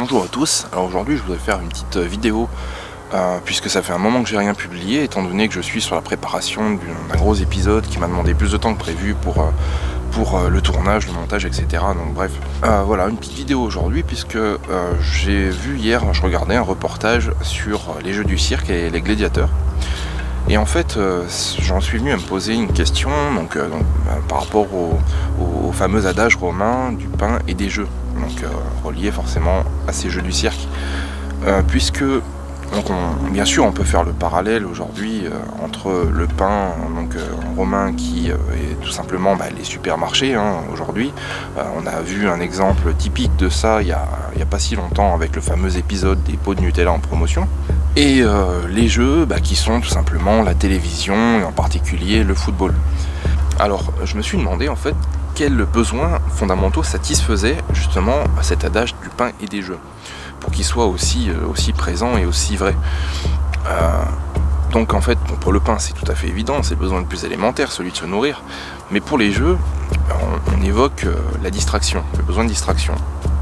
Bonjour à tous, alors aujourd'hui je voudrais faire une petite vidéo puisque ça fait un moment que j'ai rien publié étant donné que je suis sur la préparation d'un gros épisode qui m'a demandé plus de temps que prévu pour le tournage, le montage, etc. Donc bref, voilà une petite vidéo aujourd'hui puisque j'ai vu hier, je regardais un reportage sur les jeux du cirque et les gladiateurs. Et en fait, j'en suis venu à me poser une question par rapport au fameux adage romain du pain et des jeux, relié forcément à ces jeux du cirque, puisque bien sûr on peut faire le parallèle aujourd'hui entre le pain romain qui est tout simplement les supermarchés aujourd'hui. On a vu un exemple typique de ça il y a pas si longtemps avec le fameux épisode des pots de Nutella en promotion. Et les jeux qui sont tout simplement la télévision et en particulier le football. Alors je me suis demandé en fait quels besoins fondamentaux satisfaisaient justement cet adage du pain et des jeux pour qu'il soit aussi présent et aussi vrai. Donc en fait pour le pain c'est tout à fait évident, c'est le besoin le plus élémentaire, celui de se nourrir, mais pour les jeux on évoque la distraction, le besoin de distraction.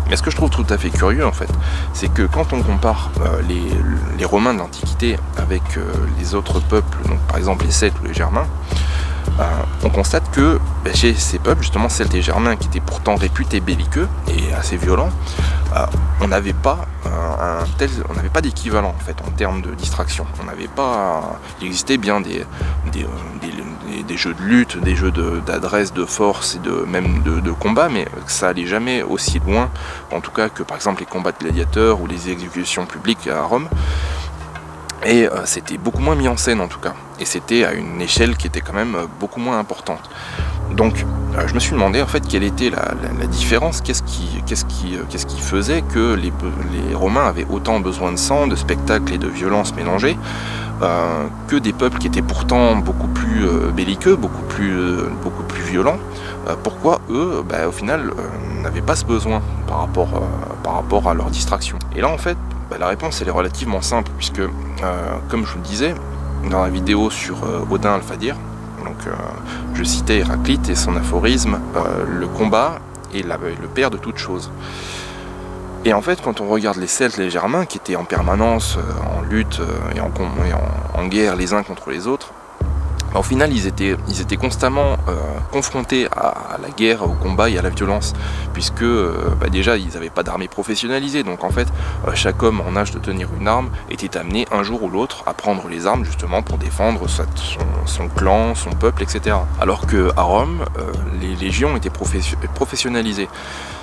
Mais ce que je trouve tout à fait curieux en fait, c'est que quand on compare les Romains de l'Antiquité avec les autres peuples, donc par exemple les Celtes ou les Germains, on constate que chez ces peuples, justement Celtes et Germains, qui étaient pourtant réputés belliqueux et assez violents, on n'avait pas d'équivalent en fait en termes de distraction. Il existait bien des jeux de lutte, des jeux d'adresse, de force et même de combat, mais ça allait jamais aussi loin, en tout cas que par exemple les combats de gladiateurs ou les exécutions publiques à Rome. Et c'était beaucoup moins mis en scène en tout cas, et c'était à une échelle qui était quand même beaucoup moins importante. Donc je me suis demandé en fait quelle était la différence, qu'est-ce qui faisait que les Romains avaient autant besoin de sang, de spectacles et de violence mélangées que des peuples qui étaient pourtant beaucoup plus belliqueux, beaucoup plus violents. Pourquoi eux, au final, n'avaient pas ce besoin par rapport à leur distraction? Et là en fait, la réponse elle est relativement simple puisque, comme je vous le disais dans la vidéo sur Odin Alphadir, je citais Héraclite et son aphorisme le combat est le père de toute chose. Et en fait, quand on regarde les Celtes et les Germains qui étaient en permanence en lutte et en guerre les uns contre les autres, au final ils étaient constamment confrontés à la guerre, au combat et à la violence, puisque déjà ils n'avaient pas d'armée professionnalisée, donc en fait chaque homme en âge de tenir une arme était amené un jour ou l'autre à prendre les armes justement pour défendre son clan, son peuple, etc. Alors qu'à Rome, les légions étaient professionnalisées.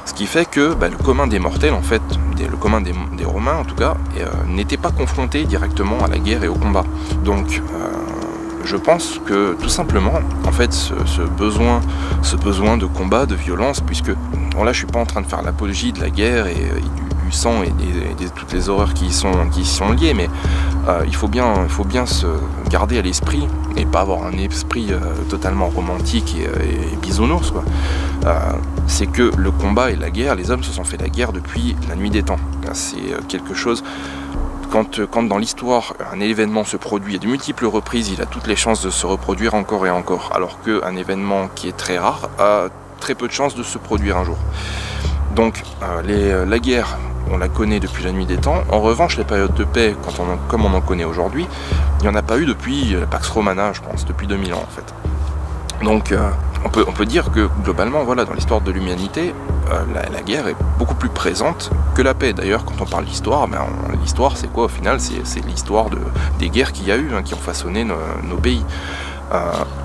Ce qui fait que le commun des mortels, en fait, le commun des Romains en tout cas, n'était pas confronté directement à la guerre et au combat. Donc je pense que tout simplement, en fait, ce besoin de combat, de violence, puisque là je suis pas en train de faire l'apologie de la guerre et du sang et de toutes les horreurs qui y sont liées, mais il faut bien se garder à l'esprit et pas avoir un esprit totalement romantique et bisounours, quoi. C'est que le combat et la guerre, les hommes se sont fait la guerre depuis la nuit des temps. C'est quelque chose. Quand dans l'histoire un événement se produit à de multiples reprises, il a toutes les chances de se reproduire encore et encore, alors qu'un événement qui est très rare a très peu de chances de se produire un jour. Donc la guerre, on la connaît depuis la nuit des temps. En revanche, les périodes de paix, comme on en connaît aujourd'hui, il n'y en a pas eu depuis la Pax Romana, je pense, depuis 2000 ans en fait. Donc on peut dire que globalement, voilà, dans l'histoire de l'humanité, la guerre est beaucoup plus présente que la paix. D'ailleurs, quand on parle d'histoire, l'histoire c'est quoi au final? C'est l'histoire des guerres qu'il y a eu, qui ont façonné nos pays.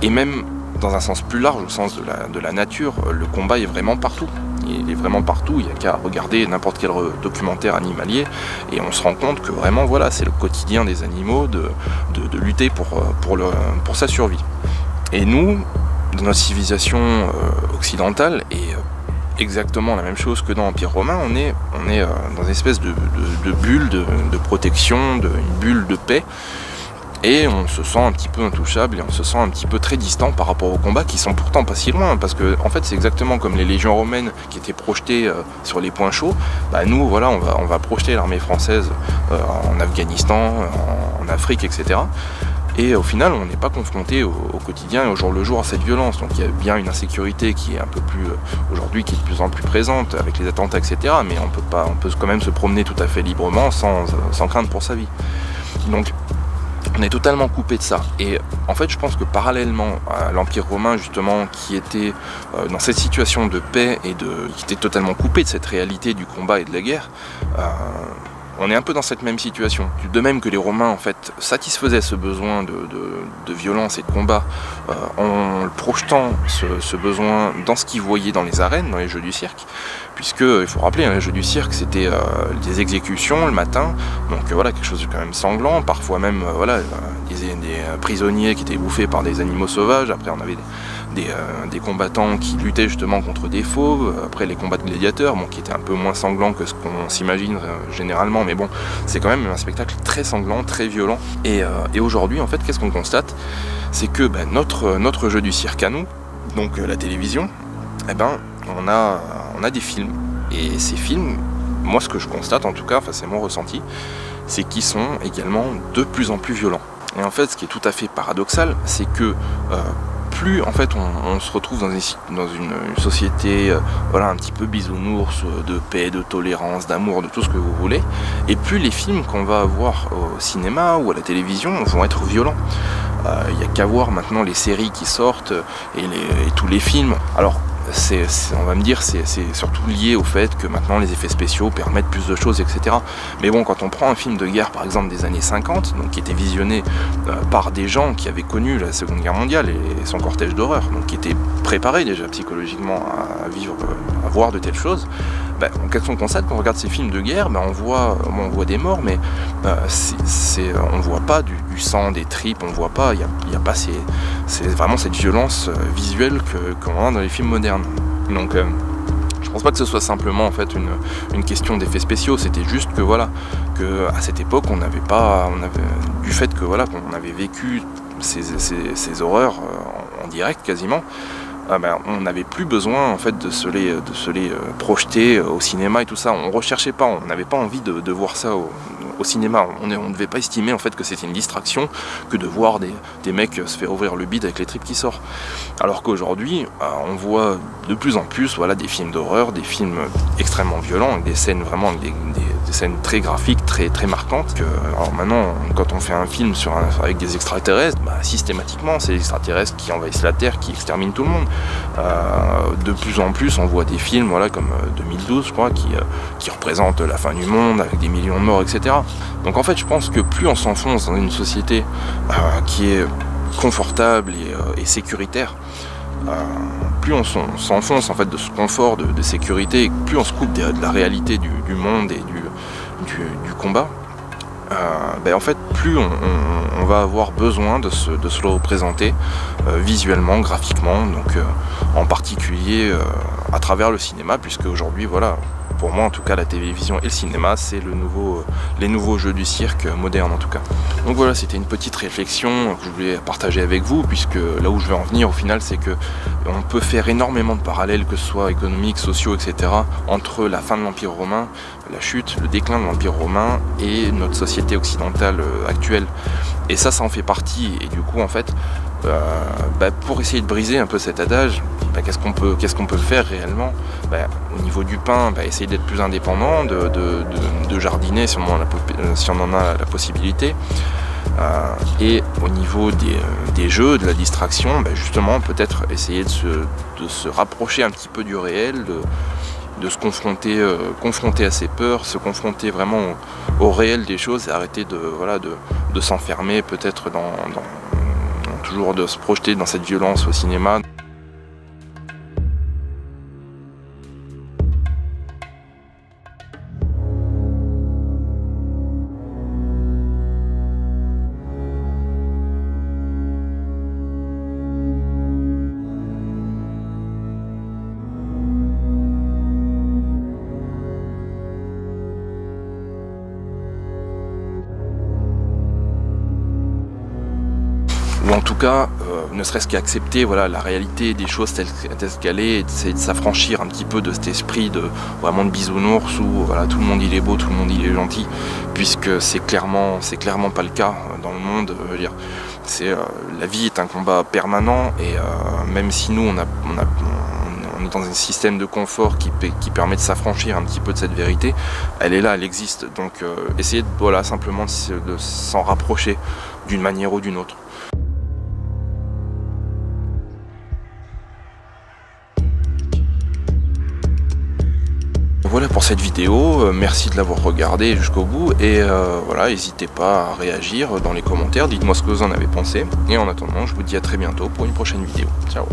Et même dans un sens plus large, au sens de la nature, le combat est vraiment partout. Il est vraiment partout, il n'y a qu'à regarder n'importe quel documentaire animalier et on se rend compte que vraiment voilà, c'est le quotidien des animaux de lutter pour sa survie. Et nous, dans notre civilisation occidentale, et exactement la même chose que dans l'Empire romain, on est dans une espèce de bulle de protection, une bulle de paix, et on se sent un petit peu intouchable et on se sent un petit peu très distant par rapport aux combats qui sont pourtant pas si loin, parce que en fait c'est exactement comme les légions romaines qui étaient projetées sur les points chauds. Nous voilà, on va projeter l'armée française en Afghanistan, en Afrique, etc. Et au final, on n'est pas confronté au quotidien et au jour le jour à cette violence. Donc il y a bien une insécurité qui est un peu plus, aujourd'hui, qui est de plus en plus présente avec les attentats, etc. Mais on peut quand même se promener tout à fait librement sans crainte pour sa vie. Donc on est totalement coupé de ça. Et en fait, je pense que parallèlement à l'Empire romain, justement, qui était dans cette situation de paix et qui était totalement coupé de cette réalité du combat et de la guerre, on est un peu dans cette même situation. De même que les Romains, en fait, satisfaisaient ce besoin de violence et de combat en projetant ce besoin dans ce qu'ils voyaient dans les arènes, dans les jeux du cirque, puisque, il faut rappeler, hein, les jeux du cirque, c'était des exécutions le matin, donc voilà, quelque chose de quand même sanglant, parfois même, voilà, des prisonniers qui étaient bouffés par des animaux sauvages, après on avait des combattants qui luttaient justement contre des fauves, après les combats de gladiateurs, bon, qui étaient un peu moins sanglants que ce qu'on s'imagine généralement, mais bon, c'est quand même un spectacle très sanglant, très violent. Et aujourd'hui, en fait, qu'est-ce qu'on constate? C'est que notre jeu du cirque à nous, donc la télévision, eh ben, on a des films. Et ces films, moi ce que je constate en tout cas, enfin c'est mon ressenti, c'est qu'ils sont également de plus en plus violents. Et en fait, ce qui est tout à fait paradoxal, c'est que plus en fait on se retrouve dans une société voilà, un petit peu bisounours, de paix, de tolérance, d'amour, de tout ce que vous voulez, et plus les films qu'on va avoir au cinéma ou à la télévision vont être violents. Il n'y a qu'à voir maintenant les séries qui sortent et tous les films. Alors on va me dire c'est surtout lié au fait que maintenant les effets spéciaux permettent plus de choses, etc. Mais bon, quand on prend un film de guerre par exemple des années 50, donc qui était visionné par des gens qui avaient connu la Seconde Guerre mondiale et son cortège d'horreur, donc qui étaient préparés déjà psychologiquement à vivre, à voir de telles choses, qu'est-ce qu'on constate quand on regarde ces films de guerre? On voit des morts, mais on voit pas du sang, des tripes, on voit pas, il y a pas c'est vraiment cette violence visuelle qu'on a dans les films modernes. Donc je pense pas que ce soit simplement en fait une question d'effets spéciaux, c'était juste que voilà, que à cette époque du fait que voilà, qu'on avait vécu ces horreurs en direct quasiment, on n'avait plus besoin en fait de se les projeter au cinéma et tout ça. On recherchait pas, on n'avait pas envie de voir ça au cinéma. On ne devait pas estimer en fait que c'était une distraction que de voir des mecs se faire ouvrir le bide avec les tripes qui sortent. Alors qu'aujourd'hui, on voit de plus en plus voilà, des films d'horreur, des films extrêmement violents, avec des scènes vraiment des scènes très graphiques, très, très marquantes. Alors maintenant, quand on fait un film avec des extraterrestres, systématiquement, c'est les extraterrestres qui envahissent la Terre, qui exterminent tout le monde. De plus en plus, on voit des films voilà, comme 2012, je crois, qui représentent la fin du monde, avec des millions de morts, etc. Donc en fait, je pense que plus on s'enfonce dans une société qui est confortable et sécuritaire, plus on s'enfonce en fait de ce confort de sécurité, et plus on se coupe de la réalité du monde et du combat, en fait plus on va avoir besoin de se le représenter visuellement, graphiquement, donc en particulier à travers le cinéma, puisque aujourd'hui voilà, pour moi en tout cas, la télévision et le cinéma, c'est les nouveaux jeux du cirque modernes en tout cas. Donc voilà, c'était une petite réflexion que je voulais partager avec vous, puisque là où je vais en venir au final, c'est que on peut faire énormément de parallèles, que ce soit économiques, sociaux, etc., entre la fin de l'Empire romain, la chute, le déclin de l'Empire romain et notre société occidentale actuelle. Et ça en fait partie, et du coup en fait, pour essayer de briser un peu cet adage, qu'est-ce qu'on peut faire réellement? Au niveau du pain, essayer d'être plus indépendant, de jardiner si on en a la possibilité. Et au niveau des jeux, de la distraction, justement peut-être essayer de se rapprocher un petit peu du réel, de se confronter à ses peurs, se confronter vraiment au réel des choses, et arrêter de s'enfermer peut-être toujours de se projeter dans cette violence au cinéma. Ou en tout cas, ne serait-ce qu'accepter voilà, la réalité des choses telles qu'elle est, et d'essayer de s'affranchir un petit peu de cet esprit vraiment de bisounours où voilà, tout le monde il est beau, tout le monde il est gentil, puisque c'est clairement pas le cas dans le monde. La vie est un combat permanent et même si nous on est dans un système de confort qui permet de s'affranchir un petit peu de cette vérité, elle est là, elle existe. Donc essayez simplement de s'en rapprocher d'une manière ou d'une autre. Voilà pour cette vidéo, merci de l'avoir regardé jusqu'au bout et voilà, n'hésitez pas à réagir dans les commentaires, dites-moi ce que vous en avez pensé et en attendant je vous dis à très bientôt pour une prochaine vidéo. Ciao.